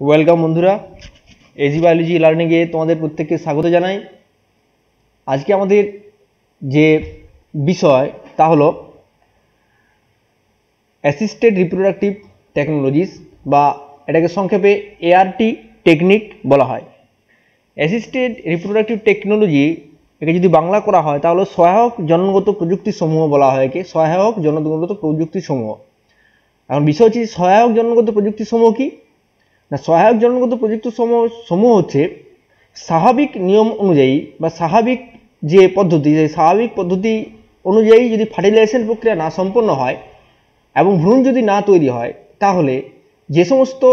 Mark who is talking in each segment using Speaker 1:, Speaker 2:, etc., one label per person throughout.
Speaker 1: Welcome বন্ধুরা, AG biology লার্নিংয়ে তোমাদের প্রত্যেককে স্বাগত জানাই। আজকে আমাদের যে বিষয় তা হলো অ্যাসিস্টেড রিপ্রোডাক্টিভ টেকনোলজিস, বা এটাকে সংক্ষেপে এআরটি টেকনিক বলা হয়। অ্যাসিস্টেড রিপ্রোডাক্টিভ টেকনোলজি একে যদি বাংলা করা হয় তাহলে সহায়ক জন্মগত প্রযুক্তিসমূহ বলা হয়। একে সহায়ক জন্মগত প্রযুক্তিসমূহ। এখন বিষয় হচ্ছে সহায়ক জন্মগত প্রযুক্তিসমূহ কি না, সহায়ক জন্মগত প্রযুক্তিসমূহ হচ্ছে স্বাভাবিক নিয়ম অনুযায়ী বা স্বাভাবিক যে পদ্ধতি, সেই স্বাভাবিক পদ্ধতি অনুযায়ী যদি ফার্টিলাইজেশন প্রক্রিয়া না সম্পন্ন হয় এবং ভ্রূণ যদি না তৈরি হয়, তাহলে যে সমস্ত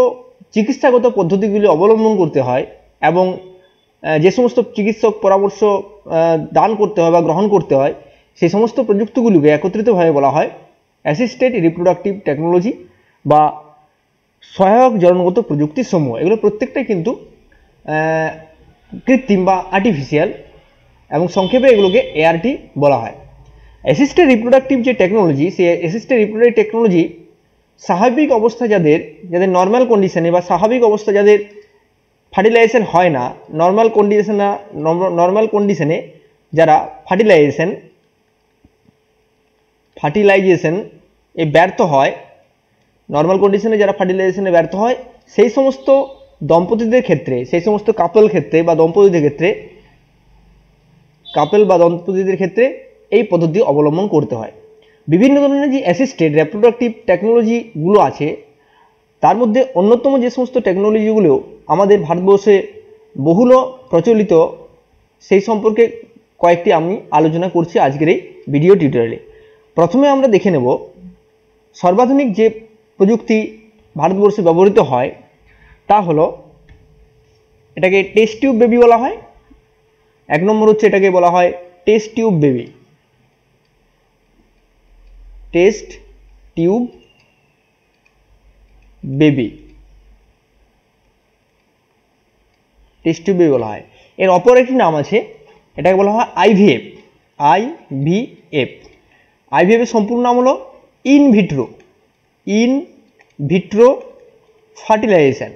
Speaker 1: চিকিৎসাগত পদ্ধতিগুলি অবলম্বন করতে হয় এবং যে সমস্ত চিকিৎসক পরামর্শ দান করতে হয় বা গ্রহণ করতে হয়, সেই সমস্ত প্রযুক্তিগুলিকে একত্রিতভাবে বলা হয় অ্যাসিস্টেড রিপ্রোডাক্টিভ টেকনোলজি বা সহায়ক জন্মগত প্রযুক্তিসমূহ। এগুলো প্রত্যেকটাই কিন্তু কৃত্রিম বা আর্টিফিশিয়াল, এবং সংক্ষেপে এগুলোকে এআরটি বলা হয়। অ্যাসিস্টেড রিপ্রোডাক্টিভ যে টেকনোলজি, সেই অ্যাসিস্টেড রিপ্রোডাক্টিভ টেকনোলজি স্বাভাবিক অবস্থা যাদের নর্মাল কন্ডিশনে বা স্বাভাবিক অবস্থা যাদের ফার্টিলাইজেশন হয় না, নর্মাল কন্ডিশনে যারা ফার্টিলাইজেশন এ ব্যর্থ হয়, নর্মাল কন্ডিশনে যারা ফার্টিলাইজেশনে ব্যর্থ হয়, সেই সমস্ত দম্পতিদের ক্ষেত্রে, সেই সমস্ত কাপল বা দম্পতিদের ক্ষেত্রে এই পদ্ধতি অবলম্বন করতে হয়। বিভিন্ন ধরনের যে অ্যাসিস্টেড রিপ্রোডাক্টিভ টেকনোলজিগুলো আছে, তার মধ্যে অন্যতম যে সমস্ত টেকনোলজিগুলো আমাদের ভারতবর্ষে বহুল প্রচলিত, সেই সম্পর্কে কয়েকটি আমি আলোচনা করছি আজকের এই ভিডিও টিউটোরিয়ালে। প্রথমে আমরা দেখে নেব সর্বাধুনিক যে প্রযুক্তি ভারতবর্ষে ব্যবহৃত হয় তা হলো, এটাকে টেস্ট টিউব বেবি বলা হয়। এক নম্বর হচ্ছে এটাকে বলা হয় test tube baby. Test tube baby বলা হয়। এর অপর একটি নাম আছে, এটাকে বলা হয় আইভিএফ। আইভিএফ এর সম্পূর্ণ নাম হলো ইন ভিট্রো ফার্টিলাইজেশন।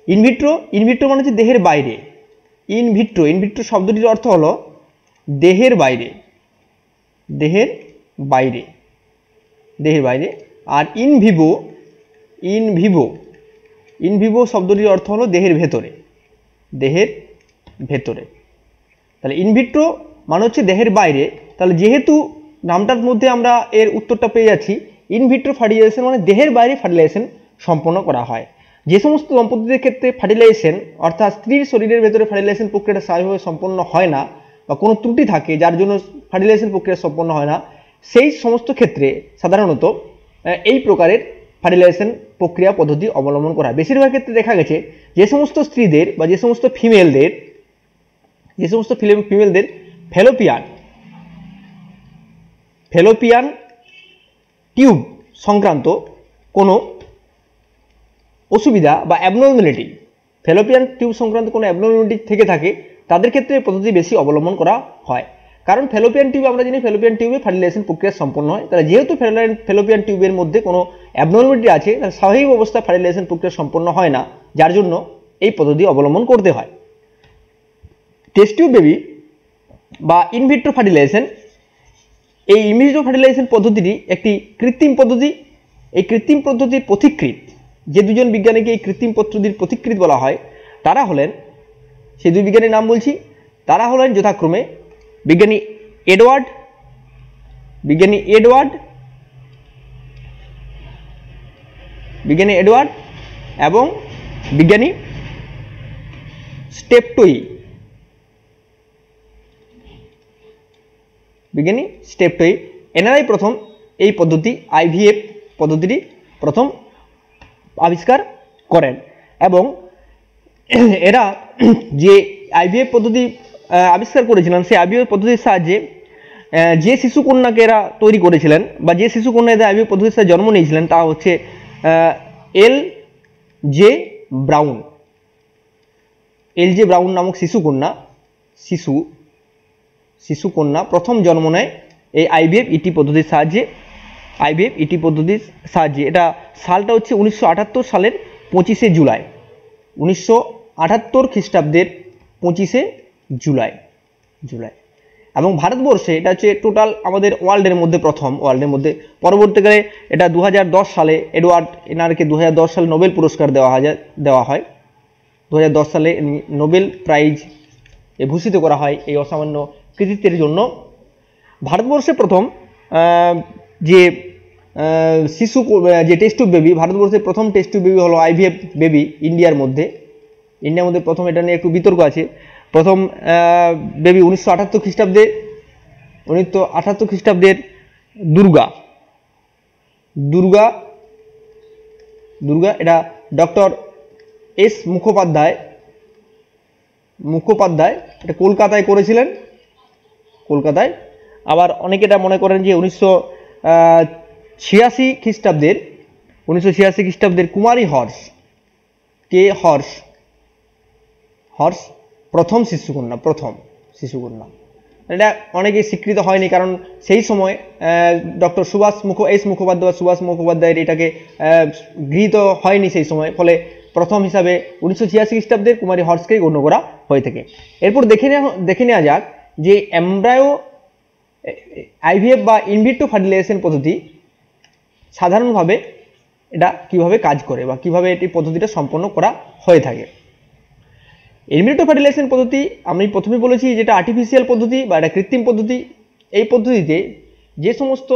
Speaker 1: ইনভিট্রো মানে হচ্ছে দেহের বাইরে। ইনভিট্রো শব্দটির অর্থ হলো দেহের বাইরে। আর ইনভিভো শব্দটির অর্থ হলো দেহের ভেতরে। তাহলে ইনভিট্রো মানে হচ্ছে দেহের বাইরে। তাহলে যেহেতু নামটার মধ্যে আমরা এর উত্তরটা পেয়ে যাচ্ছি, ইনভিট্রো ফার্টিলাইজেশন মানে দেহের বাইরে ফার্টিলাইজেশন সম্পন্ন করা হয়। যে সমস্ত দম্পতিদের ক্ষেত্রে ফার্টিলাইজেশন অর্থাৎ স্ত্রীর শরীরের ভেতরে ফার্টিলাইজেশন প্রক্রিয়াটা স্বাভাবিকভাবে সম্পন্ন হয় না, বা কোনো ত্রুটি থাকে যার জন্য ফার্টিলাইজেশন প্রক্রিয়া সম্পন্ন হয় না, সেই সমস্ত ক্ষেত্রে সাধারণত এই প্রকারের ফার্টিলাইজেশন প্রক্রিয়া পদ্ধতি অবলম্বন করা হয়। বেশিরভাগ ক্ষেত্রে দেখা গেছে যে সমস্ত স্ত্রীদের বা যে সমস্ত ফিমেলদের ফেলোপিয়ান টিউব সংক্রান্ত কোনো অসুবিধা বা অ্যাবনর্মালিটি থেকে থাকে, তাদের ক্ষেত্রে এই পদ্ধতি বেশি অবলম্বন করা হয়। কারণ ফেলোপিয়ান টিউব, আমরা জানি ফেলোপিয়ান টিউবে ফার্টিলাইজেশন প্রক্রিয়া সম্পন্ন হয়। তাহলে যেহেতু ফেলোপিয়ান টিউবের মধ্যে কোনো অ্যাবনর্মালিটি আছে, তাহলে স্বাভাবিক অবস্থা ফার্টিলাইজেশন প্রক্রিয়া সম্পন্ন হয় না, যার জন্য এই পদ্ধতি অবলম্বন করতে হয়। টেস্ট টিউব বেবি বা ইনভিট্রো ফার্টিলাইজেশন, এই ইনভিট্রো ফার্টিলাইজেশন পদ্ধতিটি একটি কৃত্রিম পদ্ধতি। এই কৃত্রিম পদ্ধতির পথিকৃৎ যে দুজন বিজ্ঞানীকে এই কৃত্রিম পদ্ধতির পথিকৃৎ বলা হয়, তারা হলেন, সেই দুই বিজ্ঞানীর নাম বলছি, তারা হলেন যথাক্রমে বিজ্ঞানী এডওয়ার্ড এবং বিজ্ঞানী স্টেপটোই। এনারাই প্রথম এই পদ্ধতি আইভিএফ পদ্ধতিটি প্রথম আবিষ্কার করেন, এবং এরা যে আইভিএফ পদ্ধতি আবিষ্কার করেছিলেন, সেই আইভিএফ পদ্ধতির সাহায্যে যে শিশুকন্যাকে এরা তৈরি করেছিলেন বা যে শিশুকন্যা এদের আইভিএফ পদ্ধতির সাহায্যে জন্ম নিয়েছিলেন, তা হচ্ছে এল জে ব্রাউন নামক শিশুকন্যা প্রথম জন্ম নেয় এই আইভিএফ ইটি পদ্ধতির সাহায্যে। আইভিএফ ইটি পদ্ধতির সাহায্যে। এটা সালটা হচ্ছে 1978 সালের 25শে জুলাই, 1978 খ্রিস্টাব্দের 25শে জুলাই। এবং ভারতবর্ষে এটা হচ্ছে টোটাল আমাদের ওয়ার্ল্ডের মধ্যে প্রথম, ওয়ার্ল্ডের মধ্যে। পরবর্তীকালে এটা 2010 সালে এডওয়ার্ড এনারকে 2010 সালে নোবেল পুরস্কার দেওয়া হয়। 2010 সালে নোবেল প্রাইজ ভূষিত করা হয় এই অসামান্য কৃতিত্বের জন্য। ভারতবর্ষে প্রথম যে শিশু যে টেস্ট টিউব বেবি, ভারতবর্ষের প্রথম টেস্ট টিউব বেবি হলো আইভিএফ বেবি ইন্ডিয়ার মধ্যে প্রথম। এটা নিয়ে একটু বিতর্ক আছে। প্রথম বেবি 1978 খ্রিস্টাব্দে, 1978 খ্রিস্টাব্দের দুর্গা এটা ডক্টর এস মুখোপাধ্যায় এটা কলকাতায় করেছিলেন, কলকাতায়। আবার অনেকে এটা মনে করেন যে 1986 খ্রিস্টাব্দের কুমারী হর্ষ প্রথম শিশুকন্যা। এটা অনেকেই স্বীকৃত হয়নি, কারণ সেই সময় ডক্টর সুভাষ মুখোপাধ্যায়ের এটাকে গৃহীত হয়নি সেই সময়। ফলে প্রথম হিসাবে 1986 খ্রিস্টাব্দের কুমারী হর্ষকেই গণ্য করা হয়ে থাকে। এরপর দেখে নেওয়া যাক যে এমব্রায়ো আইভিএফ বা ইনভিট্রো ফার্টিলাইজেশন পদ্ধতি সাধারণভাবে এটা কিভাবে কাজ করে বা কিভাবে এটি পদ্ধতিটা সম্পন্ন করা হয়ে থাকে। ইনভিট্রো ফার্টিলাইজেশন পদ্ধতি আমি প্রথমে বলেছি যেটা আর্টিফিশিয়াল পদ্ধতি বা এটা কৃত্রিম পদ্ধতি। এই পদ্ধতিতে যে সমস্ত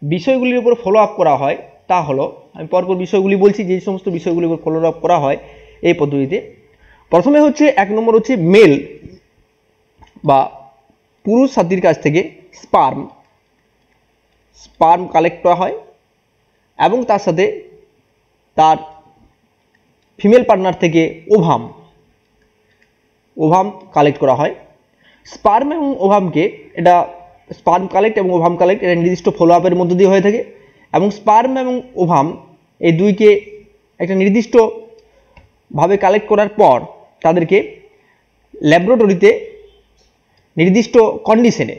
Speaker 1: বিষয়গুলির উপর ফলো আপ করা হয় তা হলো, আমি পরপর বিষয়গুলি বলছি, যে সমস্ত বিষয়গুলির উপর ফলো আপ করা হয় এই পদ্ধতিতে। প্রথমে হচ্ছে 1 নম্বর হচ্ছে মেল বা পুরুষ সাথীর কাছ থেকে স্পার্ম কালেক্ট করা হয় এবং তার সাথে তার ফিমেল পার্টনার থেকে ওভাম কালেক্ট করা হয়। স্পার্ম এবং ওভামকে এটা স্পার্ম কালেক্ট এবং ওভাম কালেক্ট এটা নির্দিষ্ট ফলো আপের মধ্য দিয়ে হয়ে থাকে। এবং স্পার্ম এবং ওভাম এই দুইকে একটা নির্দিষ্টভাবে কালেক্ট করার পর তাদেরকে ল্যাবরেটরিতে নির্দিষ্ট কন্ডিশনে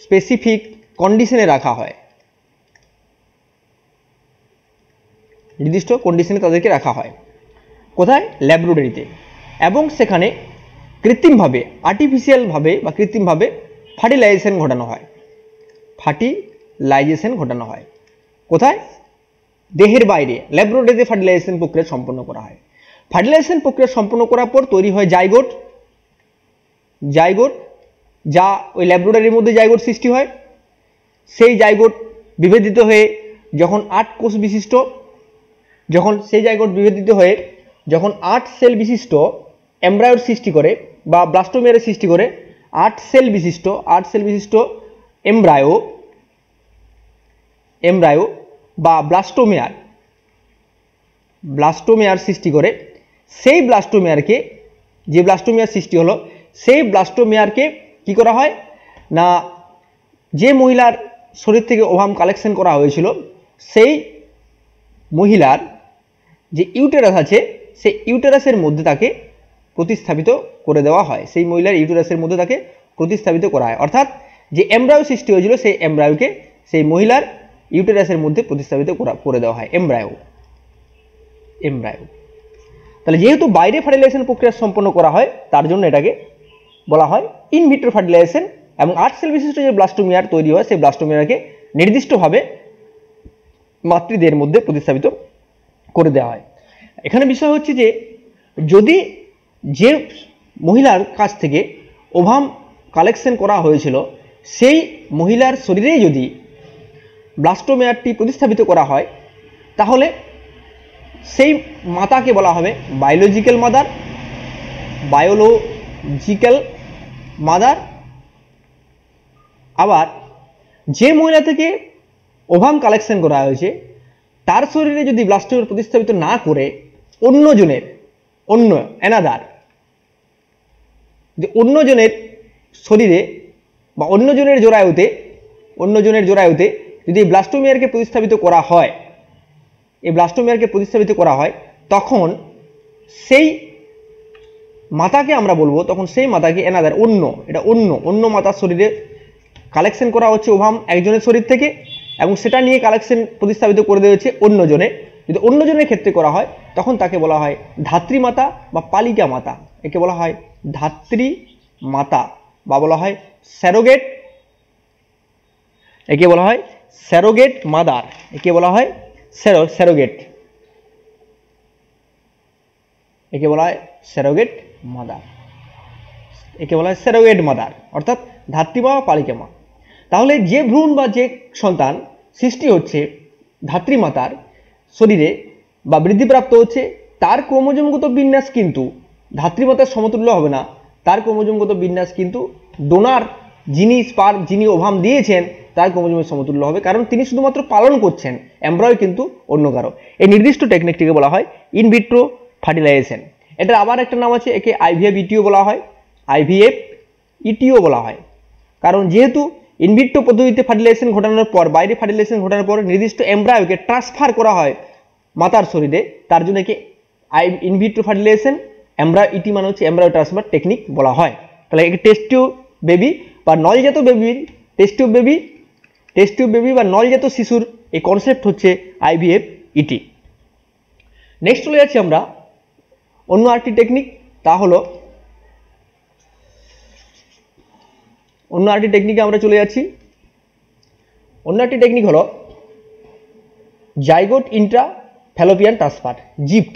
Speaker 1: স্পেসিফিক কন্ডিশনে রাখা হয়, নির্দিষ্ট কন্ডিশনে তাদেরকে রাখা হয়। কোথায়? ল্যাবরেটরিতে। এবং সেখানে কৃত্রিমভাবে কৃত্রিমভাবে ফার্টিলাইজেশন ঘটানো হয়। কোথায়? দেহের বাইরে ল্যাবরেটরিতে ফার্টিলাইজেশন প্রক্রিয়া সম্পন্ন করা হয়। ফার্টিলাইজেশন প্রক্রিয়া সম্পন্ন করার পর তৈরি হয় জাইগোট, যা ওই ল্যাবরেটরির মধ্যে জাইগোট সৃষ্টি হয়। সেই জাইগোট বিভেদিত হয়ে যখন 8 কোষ বিশিষ্ট, যখন 8 সেল বিশিষ্ট এমব্রায়োর সৃষ্টি করে বা ব্লাস্টোমিয়ারের সৃষ্টি করে, 8 সেল বিশিষ্ট এমব্রায়ো বা ব্লাস্টোমিয়ার সৃষ্টি করে, সেই ব্লাস্টোমিয়ার সৃষ্টি হলো, সেই ব্লাস্টোমিয়ারকে কি করা হয় না, যে মহিলার শরীর থেকে ওভাম কালেকশন করা হয়েছিল সেই মহিলার যে ইউটেরাস আছে সেই ইউটেরাসের মধ্যে তাকে প্রতিস্থাপিত করে দেওয়া হয়। সেই মহিলার ইউটেরাসের মধ্যে তাকে প্রতিস্থাপিত করা হয়। অর্থাৎ যে এমব্রায়ো সৃষ্টি হয়েছিল সেই এমব্রায়োকে সেই মহিলার ইউটেরাসের মধ্যে প্রতিস্থাপিত করে দেওয়া হয়, এমব্রায়ো। তাহলে যেহেতু বাইরে ফার্টিলাইজেশন প্রক্রিয়া সম্পন্ন করা হয় তার জন্য এটাকে বলা হয় ইনভিট্রো ফার্টিলাইজেশন। এবং 8 সেল বিশিষ্ট যে ব্লাস্টোমিয়ার তৈরি হয় সেই ব্লাস্টোমিয়ারকে নির্দিষ্টভাবে মাতৃদেহের মধ্যে প্রতিস্থাপিত করে দেওয়া হয়। এখানে বিষয় হচ্ছে যে যদি যে মহিলার কাছ থেকে ওভাম কালেকশন করা হয়েছিল সেই মহিলার শরীরেই যদি ব্লাস্টোমিয়ারটি প্রতিস্থাপিত করা হয় তাহলে সেই মাতাকে বলা হবে বায়োলজিক্যাল মাদার। আবার যে মহিলা থেকে ওভাম কালেকশন করা হয়েছে তার শরীরে যদি ব্লাস্টোমিয়ার প্রতিস্থাপিত না করে অন্যজনের শরীরে বা অন্যজনের জরায়ুতে যদি ব্লাস্টোমিয়ারকে প্রতিস্থাপিত করা হয়, তখন সেই মাতাকে আমরা বলবো, তখন সেই মাতাকে অন্য মাতার শরীরে কালেকশন করা হচ্ছে ওভাম একজনের শরীর থেকে এবং সেটা নিয়ে কালেকশন প্রতিস্থাপিত করে দেওয়া হচ্ছে অন্যজনে। যদি অন্যজনের ক্ষেত্রে করা হয় তখন তাকে বলা হয় ধাত্রী মাতা বা পালিকা মাতা। একে বলা হয় ধাত্রী মাতা বা বলা হয় স্যারোগেট। একে বলা হয় স্যারোগেট মাদার। একে বলা হয় স্যারোগেট। একে বলা হয় স্যারোগেট মাদার। একে বলা হয় স্যারোগেট মাদার অর্থাৎ ধাত্রীমা বা পালিকা মা। তাহলে যে ভ্রূণ বা যে সন্তান সৃষ্টি হচ্ছে ধাত্রীমাতার শরীরে বা বৃদ্ধিপ্রাপ্ত হচ্ছে তার ক্রোমোজোমগত বিন্যাস কিন্তু ধাত্রীমাতার সমতুল্য হবে না। তার ক্রোমোজোমগত বিন্যাস কিন্তু ডোনার যিনি ওভাম দিয়েছেন তার ক্রোমোজোমের সমতুল্য হবে, কারণ তিনি শুধুমাত্র পালন করছেন, এমব্রায়ো কিন্তু অন্য কারো। এই নির্দিষ্ট টেকনিকটিকে বলা হয় ইনভিট্রো ফার্টিলাইজেশন। এটার আবার একটা নাম আছে, একে আইভিএফ ইটিও বলা হয়। আইভিএফ ইটিও বলা হয় কারণ যেহেতু ইনভিট্রো পদ্ধতিতে ফার্টিলাইজেশন ঘটানোর পর, বাইরে ফার্টিলাইজেশন ঘটানোর পর নির্দিষ্ট এমব্রায়োকে ট্রান্সফার করা হয় মাতার শরীরে, তার জন্য একে ইনভিট্রো ফার্টিলাইজেশন এমব্রায়ো ইটি মানে হচ্ছে এমব্রায়ো ট্রান্সফার টেকনিক বলা হয়। তাহলে একে টেস্ট টিউব বেবি বা নলজাত বেবির টেস্ট টিউব বেবি বা নলজাত শিশুর এই কনসেপ্ট হচ্ছে আইভিএফ ইটি। নেক্সট চলে যাচ্ছি আমরা অন্য আরেকটি টেকনিক, তা হলো অন্য আরেকটি টেকনিকে আমরা চলে যাচ্ছি। অন্য একটি টেকনিক হলো zygote intra fallopian transfer, ZIFT.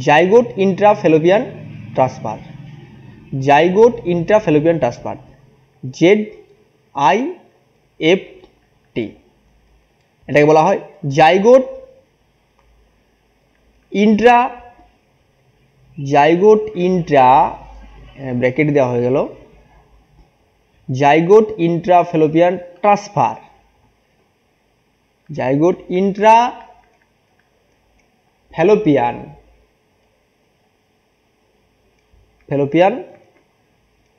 Speaker 1: Zygote intra fallopian transfer, zygote intra fallopian transfer, ZIFT। এটাকে বলা হয় জাইগোট ইন্ট্রা ব্র্যাকেট দেওয়া হয়ে গেল, zygote intra fallopian transfer, zygote intra fallopian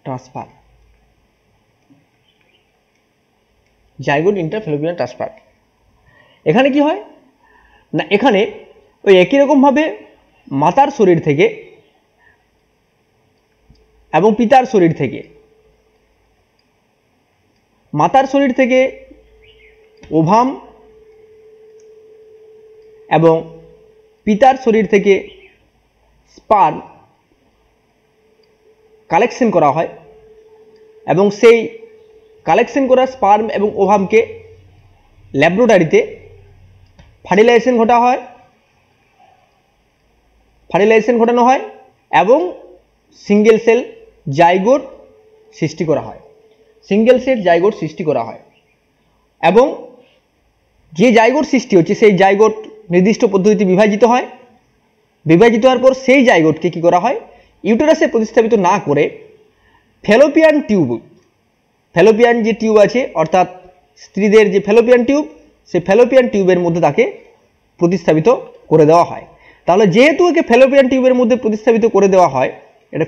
Speaker 1: transfer, zygote intra fallopian transfer. এখানে কি হয় না, এখানে ওই একই রকম ভাবে মাতার শরীর থেকে এবং পিতার শরীর থেকে, মাতার শরীর থেকে ওভাম এবং পিতার শরীর থেকে স্পার্ম কালেকশন করা হয় এবং সেই কালেকশন করা স্পার্ম এবং ওভামকে ল্যাবরেটরিতে ফার্টিলাইজেশন ঘটানো হয় এবং সিঙ্গেল সেল জাইগোট সৃষ্টি করা হয়, এবং যে জাইগোট সৃষ্টি হচ্ছে সেই জাইগোট নির্দিষ্ট পদ্ধতিতে বিভাজিত হয়। বিভাজিত হওয়ার পর সেই জাইগোটকে কি করা হয়, ইউটেরাসে প্রতিস্থাপিত না করে ফ্যালোপিয়ান যে টিউব আছে অর্থাৎ স্ত্রীদের যে ফ্যালোপিয়ান টিউব, সেই ফ্যালোপিয়ান টিউবের মধ্যে তাকে প্রতিস্থাপিত করে দেওয়া হয়। তাহলে যেহেতু একে ফ্যালোপিয়ান টিউবের মধ্যে প্রতিস্থাপিত করে দেওয়া হয়, এটা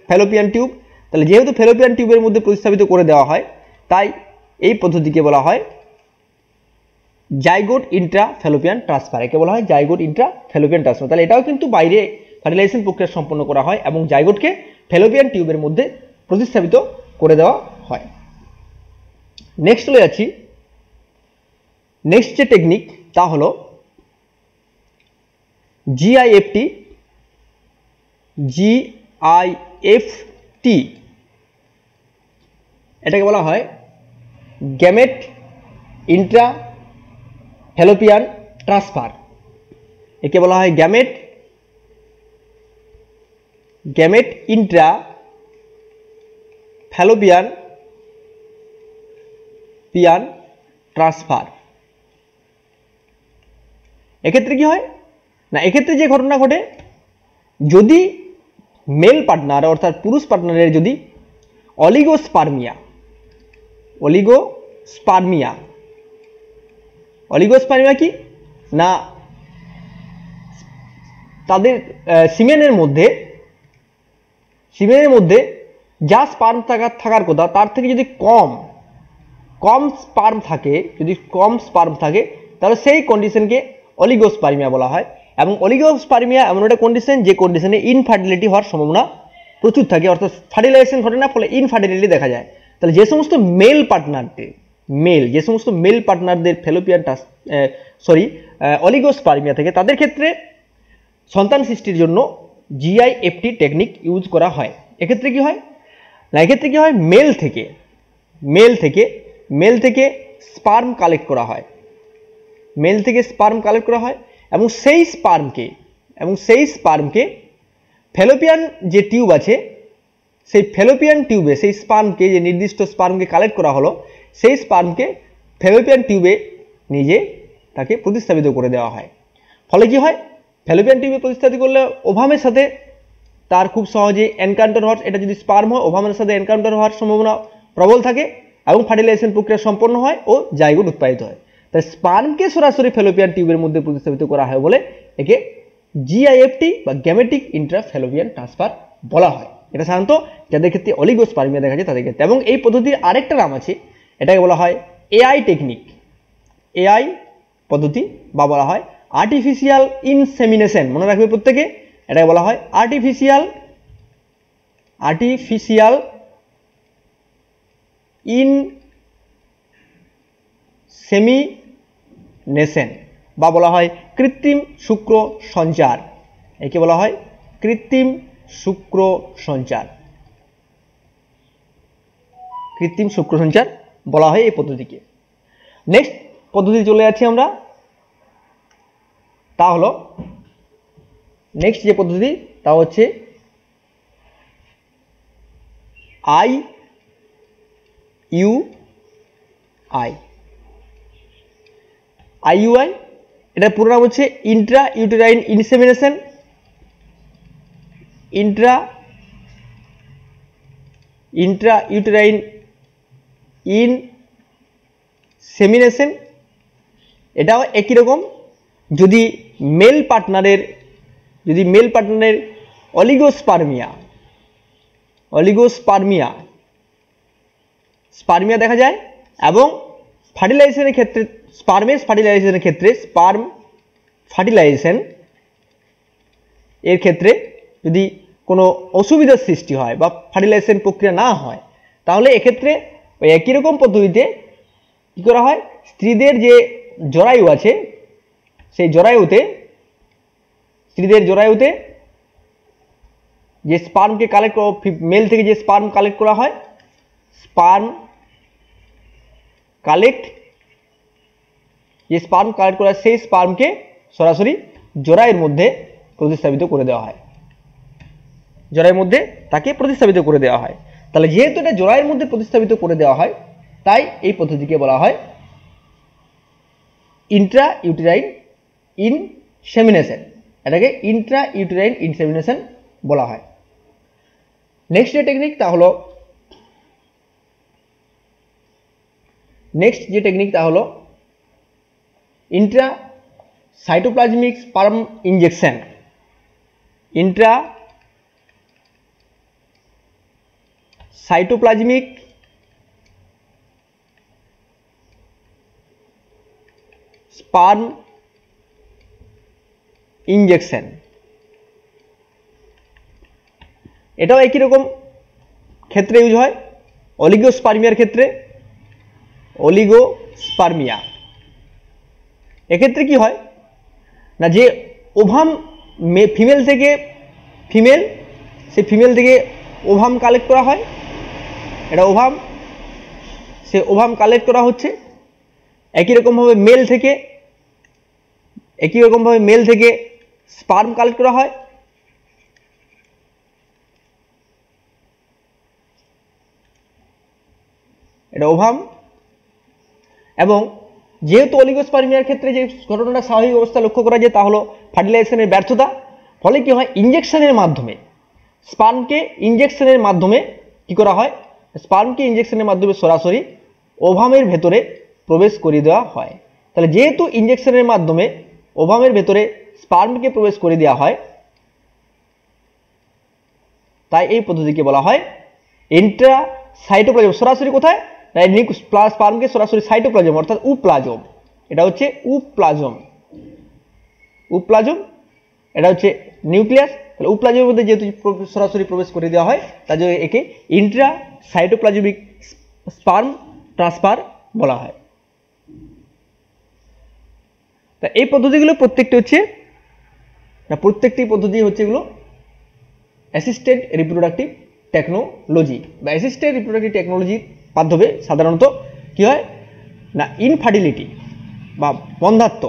Speaker 1: ফ্যালোপিয়ান টিউব, তাহলে যেহেতু ফ্যালোপিয়ান টিউবের মধ্যে প্রতিস্থাপিত করে দেওয়া হয়, তাই এই পদ্ধতিকে বলা হয় জাইগোট ইন্ট্রা ফ্যালোপিয়ান ট্রান্সফার। একে বলা হয় জাইগোট ইন্ট্রা ফ্যালোপিয়ান ট্রান্সফার। তাহলে এটাও কিন্তু বাইরে ফার্টিলাইজেশন প্রক্রিয়া সম্পন্ন করা হয় এবং জাইগোটকে ফ্যালোপিয়ান টিউবের মধ্যে প্রতিস্থাপিত করে দেওয়া হয়। নেক্সট চলে যাচ্ছি, নেক্সট যে টেকনিক তা হলো GIFT। এটাকে বলা হয় গ্যামেট ইন্ট্রা ফ্যালোপিয়ান ট্রান্সফার। একে বলা হয় গ্যামেট ইন্ট্রা ফ্যালোপিয়ান ট্রান্সফার। এক্ষেত্রে কি হয় না, এক্ষেত্রে যে ঘটনা ঘটে, যদি মেল পার্টনার অর্থাৎ পুরুষ পার্টনারের যদি অলিগোস্পার্মিয়া কি না, তাদের সিমেনের মধ্যে যা স্পার্ম থাকার কথা তার থেকে যদি কম স্পার্ম থাকে, তাহলে সেই কন্ডিশনকে অলিগোস্পার্মিয়া বলা হয়। এবং অলিগোস্পার্মিয়া এমন একটা কন্ডিশন যে কন্ডিশনে ইনফার্টিলিটি হওয়ার সম্ভাবনা প্রচুর থাকে, অর্থাৎ ফার্টিলাইজেশন ঘটে না, ফলে ইনফার্টিলিটি দেখা যায়। তাহলে যে সমস্ত মেল পার্টনারদের ফ্যালোপিয়ান অলিগোস্পার্মিয়া থেকে, তাদের ক্ষেত্রে সন্তান সৃষ্টির জন্য জিআইএফটি টেকনিক ইউজ করা হয়। এক্ষেত্রে কি হয় না, এক্ষেত্রে কি হয়, মেল থেকে স্পার্ম কালেক্ট করা হয়, এবং সেই স্পার্মকে ফ্যালোপিয়ান যে টিউব আছে, সেই ফ্যালোপিয়ান টিউবে সেই স্পার্মকে, যে নির্দিষ্ট স্পার্মকে কালেক্ট করা হলো, সেই স্পার্মকে ফ্যালোপিয়ান টিউবে নিজে তাকে প্রতিস্থাপিত করে দেওয়া হয়। ফলে কি হয়, ফ্যালোপিয়ান টিউবে প্রতিস্থাপিত করলে ওভামের সাথে তার খুব সহজে এনকাউন্টার হওয়ার, এটা যদি স্পার্ম হয়, ওভামের সাথে এনকাউন্টার হওয়ার সম্ভাবনা প্রবল থাকে এবং ফার্টিলাইজেশন প্রক্রিয়া সম্পন্ন হয় ও জাইগোট উৎপাদিত হয়। তাই স্পার্মকে সরাসরি ফ্যালোপিয়ান টিউবের মধ্যে প্রতিস্থাপিত করা হয় বলে একে জিআইএফটি বা গ্যামেটিক ইন্ট্রাফ্যালোপিয়ান ট্রান্সফার বলা হয়। এটা সাধারণত যাদের ক্ষেত্রে অলিগোস্পার্মিয়া দেখা যায় তাদের ক্ষেত্রে। এবং এই পদ্ধতির আরেকটা নাম আছে, এটাকে বলা হয় এআই পদ্ধতি, বা বলা হয় আর্টিফিশিয়াল ইনসেমিনেশন। মনে রাখবে প্রত্যেকে, এটাকে বলা হয় আর্টিফিশিয়াল ইনসেমিনেশন, বা বলা হয় কৃত্রিম শুক্র সঞ্চার। একে বলা হয় কৃত্রিম শুক্র সঞ্চার বলা হয় এই পদ্ধতিকে। নেক্সট পদ্ধতি চলে যাচ্ছি আমরা, তা হলো নেক্সট যে পদ্ধতি তা হচ্ছে আইইউআই। এটার পুরো নাম হচ্ছে ইন্ট্রা ইউটেরাইন ইনসেমিনেশন। এটাও একই রকম। যদি মেল পার্টনারের অলিগোস্পার্মিয়া দেখা যায়, এবং ফার্টিলাইজেশনের ক্ষেত্রে স্পার্ম ফার্টিলাইজেশন এর ক্ষেত্রে যদি কোনো অসুবিধার সৃষ্টি হয় বা ফার্টিলাইজেশন প্রক্রিয়া না হয়, তাহলে এক্ষেত্রে ওই একই রকম পদ্ধতিতে কী করা হয়, স্ত্রীদের যে জরায়ু আছে, সেই জরায়ুতে যে স্পার্মকে কালেক্ট, মেল থেকে যে স্পার্ম কালেক্ট করা হয়, সেই স্পার্মকে সরাসরি জরায়ুর মধ্যে প্রতিস্থাপিত করে দেওয়া হয়, তাহলে যেহেতু এটা জরায়ুর মধ্যে প্রতিস্থাপিত করে দেওয়া হয়, তাই এই পদ্ধতিকে বলা হয় ইন্ট্রা ইউটেরাইন ইনসেমিনেশন। এটাকে ইন্ট্রা ইউটেরাইন ইনসেমিনেশন বলা হয়। নেক্সট যে টেকনিক তা হলো intracytoplasmic sperm injection. Intracytoplasmic sperm injection, এটাও একই রকম ক্ষেত্রে ইউজ হয়। অলিগোস্পার্মিয়ার ক্ষেত্রে, এক্ষেত্রে কি হয় না, যে ওভাম ফিমেল থেকে ওভাম কালেক্ট করা হয়, এটা ওভাম কালেক্ট করা হচ্ছে। একই রকমভাবে মেল থেকে স্পার্ম কালেক্ট করা হয়, এটা ওভাম। এবং যেহেতু অলিগোস্পার্মিয়ার ক্ষেত্রে যে ঘটনাটা স্বাভাবিক অবস্থা লক্ষ্য করা যায় তা হলো ফার্টিলাইজেশনের ব্যর্থতা, ফলে কি হয়, ইনজেকশনের মাধ্যমে স্পার্মকে কি করা হয়, ইনজেকশনের মাধ্যমে সরাসরি ওভামের ভেতরে প্রবেশ করিয়ে দেওয়া হয়। তাহলে যেহেতু ইনজেকশনের মাধ্যমে ওভামের ভেতরে স্পার্মকে প্রবেশ করে দেওয়া হয়, তাই এই পদ্ধতিকে বলা হয় ইন্ট্রাসাইটোপ্লাজম। সরাসরি কোথায়, স্পার্মকে সরাসরি সাইটোপ্লাজম অর্থাৎ উপ্লাজম, এটা হচ্ছে উপ্লাজম এটা হচ্ছে নিউক্লিয়াস। তাহলে উপপ্লাজমের মধ্যে যেহেতু সরাসরি প্রবেশ করে দেওয়া হয় তার জন্য একে ইন্ট্রা সাইটোপ্লাজমিক স্পার্ম ট্রান্সফার বলা হয়। তা এই পদ্ধতিগুলো প্রত্যেকটি পদ্ধতি হচ্ছে এগুলো অ্যাসিস্টেড রিপ্রোডাক্টিভ টেকনোলজি বা অ্যাসিস্টেড রিপ্রোডাক্টিভ টেকনোলজির মাধ্যমে সাধারণত কি হয় না ইনফার্টিলিটি বা বন্ধ্যাত্ব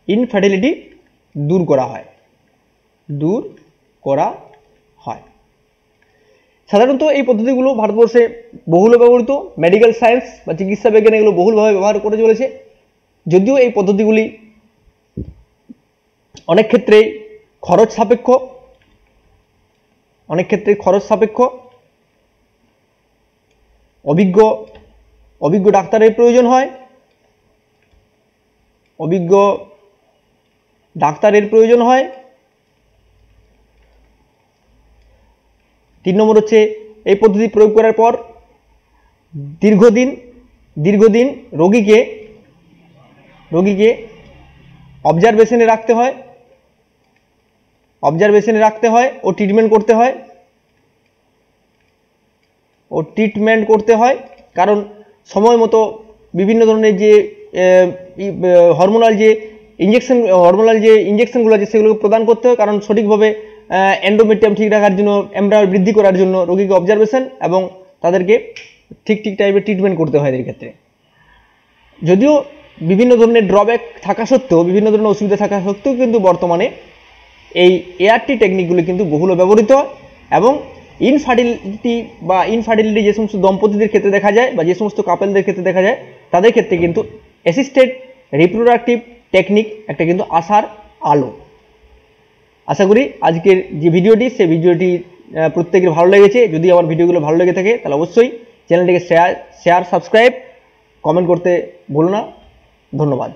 Speaker 1: ইনফার্টিলিটি দূর করা হয়। সাধারণত এই পদ্ধতিগুলো ভারতবর্ষে বহুল ব্যবহৃত, মেডিকেল সায়েন্স বা চিকিৎসা বিজ্ঞানে এগুলো বহুলভাবে ব্যবহার করে চলেছে। যদিও এই পদ্ধতিগুলি অনেক ক্ষেত্রে খরচ সাপেক্ষ, অভিজ্ঞ ডাক্তারের প্রয়োজন হয়, 3 নম্বর হচ্ছে এই পদ্ধতি প্রয়োগ করার পর দীর্ঘদিন রোগীকে অবজারভেশনে রাখতে হয় ও ট্রিটমেন্ট করতে হয় কারণ সময় মতো বিভিন্ন ধরনের যে হরমোনাল যে ইঞ্জেকশনগুলো আছে সেগুলো প্রদান করতে হয়, কারণ সঠিকভাবে এন্ডোমেট্রিয়াম ঠিক রাখার জন্য, এমব্রায়ো বৃদ্ধি করার জন্য রোগীকে অবজারভেশন এবং তাদেরকে ঠিক টাইপের ট্রিটমেন্ট করতে হয় এদের ক্ষেত্রে। যদিও বিভিন্ন ধরনের ড্রব্যাক থাকা সত্ত্বেও, বিভিন্ন ধরনের অসুবিধা থাকা সত্ত্বেও কিন্তু বর্তমানে এই এআরটি টেকনিকগুলি কিন্তু বহুল ব্যবহৃত হয় এবং ইনফার্টিলিটি যে সমস্ত দম্পতিদের ক্ষেত্রে দেখা যায় বা যে সমস্ত কাপলদের ক্ষেত্রে দেখা যায় তাদের ক্ষেত্রে কিন্তু অ্যাসিস্টেড রিপ্রোডাক্টিভ টেকনিক একটা কিন্তু আশার আলো। আশা করি আজকের যে ভিডিওটি সেই ভিডিওটি প্রত্যেকের ভালো লেগেছে। যদি আমার ভিডিওগুলো ভালো লেগে থাকে তাহলে অবশ্যই চ্যানেলটিকে শেয়ার সাবস্ক্রাইব কমেন্ট করতে ভুলো না। ধন্যবাদ।